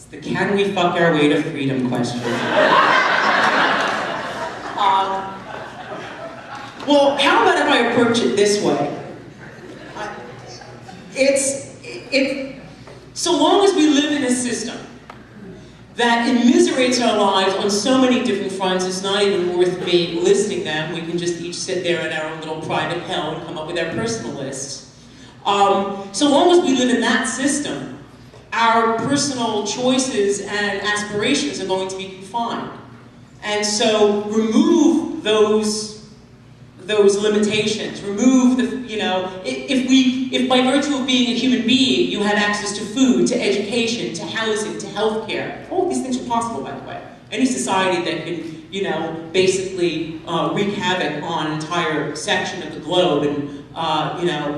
the can we fuck our way to freedom question. Well, how about if I approach it this way? So long as we live in a system that immiserates our lives on so many different fronts, it's not even worth me listing them. We can just each sit there in our own little private hell and come up with our personal lists. So long as we live in that system, our personal choices and aspirations are going to be confined. And so remove those limitations, remove the, if by virtue of being a human being you have access to food, to education, to housing, to healthcare, all of these things are possible, by the way. Any society that can, basically wreak havoc on an entire section of the globe and,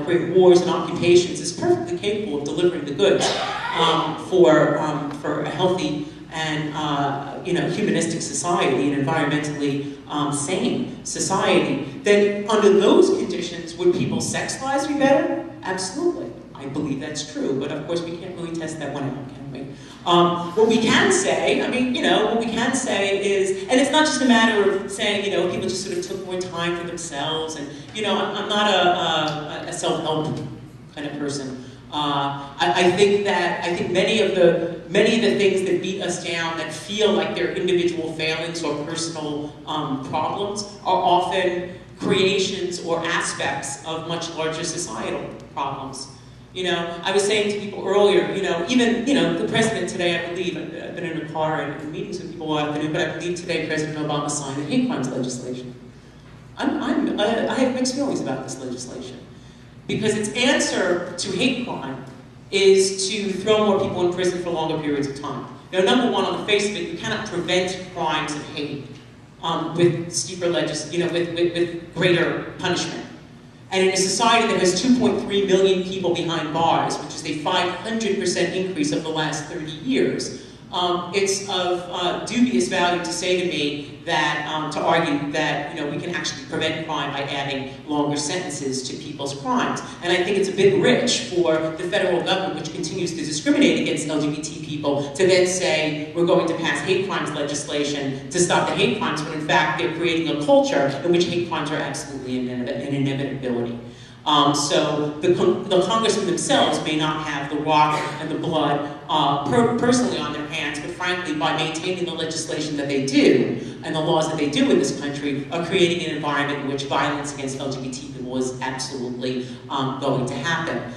create wars and occupations is perfectly capable of delivering the goods for a healthy and humanistic society, an environmentally sane society. Then under those conditions, would people's sex lives be better? Absolutely. I believe that's true, but of course we can't really test that one out, can we? What we can say, what we can say is, and it's not just a matter of saying, people just sort of took more time for themselves, and, I'm not a self-help kind of person. I think many of the things that beat us down, that feel like they're individual failings or personal problems, are often creations or aspects of much larger societal problems. I was saying to people earlier, even the president today, I believe, I've been in a car and meetings with people all afternoon, but I believe today President Obama signed the hate crimes legislation. I have mixed feelings about this legislation, because its answer to hate crime is to throw more people in prison for longer periods of time. Now, number one, on the face of it, you cannot prevent crimes of hate with steeper with greater punishment. And in a society that has 2.3 million people behind bars, which is a 500% increase over the last 30 years, it's of dubious value to say to me that, to argue that we can actually prevent crime by adding longer sentences to people's crimes. And I think it's a bit rich for the federal government, which continues to discriminate against LGBT people, to then say we're going to pass hate crimes legislation to stop the hate crimes, when in fact they're creating a culture in which hate crimes are absolutely an inevitability. So the congressmen themselves may not have the rock and the blood personally on their hands, but frankly, by maintaining the legislation that they do and the laws that they do in this country, are creating an environment in which violence against LGBT people is absolutely going to happen.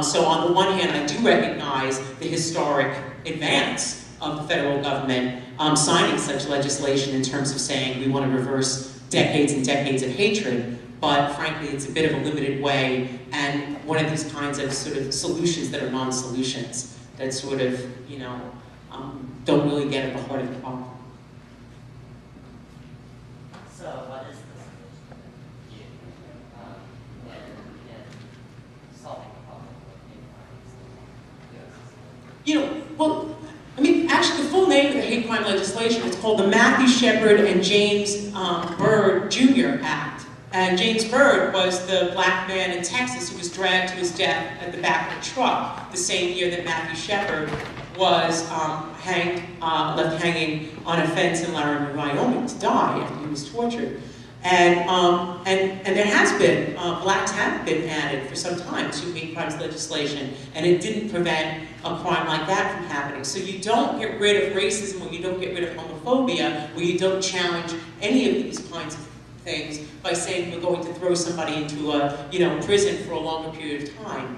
So on the one hand, I do recognize the historic advance of the federal government signing such legislation in terms of saying we want to reverse decades and decades of hatred. But frankly, it's a bit of a limited way, and one of these kinds of sort of solutions that are non-solutions, that sort of, don't really get at the heart of the problem. So what is the solution in solving the problem of hate crimes? Actually, the full name of the hate crime legislation is called the Matthew Shepard and James Byrd Jr. Act. And James Byrd was the black man in Texas who was dragged to his death at the back of a truck the same year that Matthew Shepard was left hanging on a fence in Laramie, Wyoming, to die after he was tortured. And there has been, blacks have been added for some time to hate crimes legislation, and it didn't prevent a crime like that from happening. So you don't get rid of racism, or you don't get rid of homophobia, or you don't challenge any of these kinds of things by saying we're going to throw somebody into a prison for a longer period of time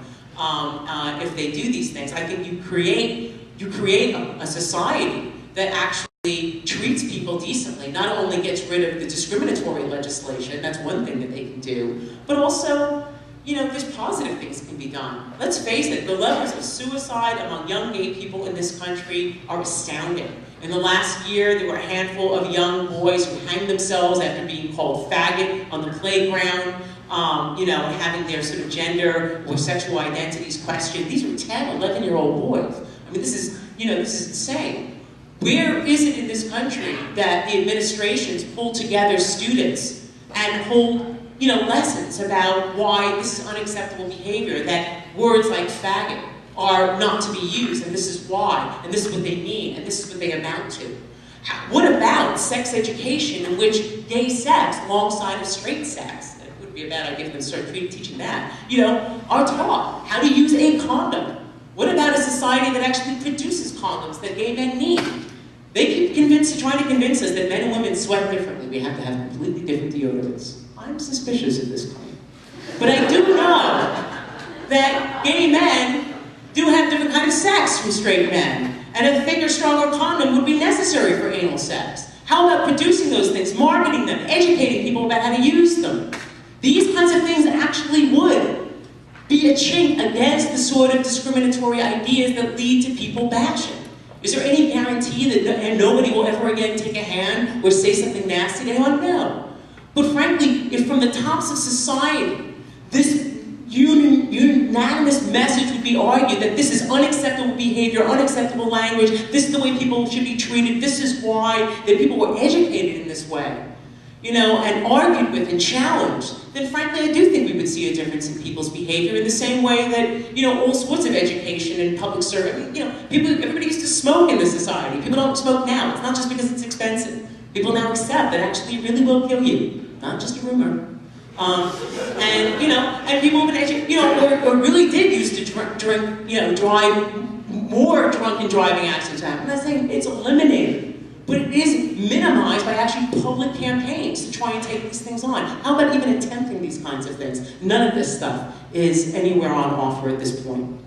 if they do these things. I think you create a society that actually treats people decently, not only gets rid of the discriminatory legislation, that's one thing that they can do, but also, there's positive things that can be done. Let's face it, the levels of suicide among young gay people in this country are astounding. In the last year, there were a handful of young boys who hanged themselves after being called faggot on the playground, having their sort of gender or sexual identities questioned. These were 10, 11-year-old boys. This is insane. Where is it in this country that the administrations pull together students and hold, lessons about why this is unacceptable behavior, that words like faggot are not to be used, and this is why, and this is what they mean, and this is what they amount to. What about sex education in which gay sex alongside of straight sex, it would be a bad idea for them to start teaching that, are taught how to use a condom. What about a society that actually produces condoms that gay men need? They keep trying to convince us that men and women sweat differently. We have to have completely different deodorants. I'm suspicious of this claim. But I do know that gay men do have different kinds of sex from straight men. And a thicker, stronger condom would be necessary for anal sex. How about producing those things, marketing them, educating people about how to use them? These kinds of things actually would be a chink against the sort of discriminatory ideas that lead to people bashing. Is there any guarantee that nobody will ever again take a hand or say something nasty to anyone? No. But frankly, if from the tops of society, this unanimous message would be argued that this is unacceptable behavior, unacceptable language, this is the way people should be treated, this is why that people were educated in this way, and argued with and challenged, then frankly I do think we would see a difference in people's behavior in the same way that, all sorts of education and public service, everybody used to smoke in this society. People don't smoke now. It's not just because it's expensive. People now accept that actually it really will kill you, not just a rumor. And people have been educated, or really did used to drive more drunken driving accidents happen. I'm not saying it's eliminated, but it is minimized by actually public campaigns to try and take these things on. How about even attempting these kinds of things? None of this stuff is anywhere on offer at this point.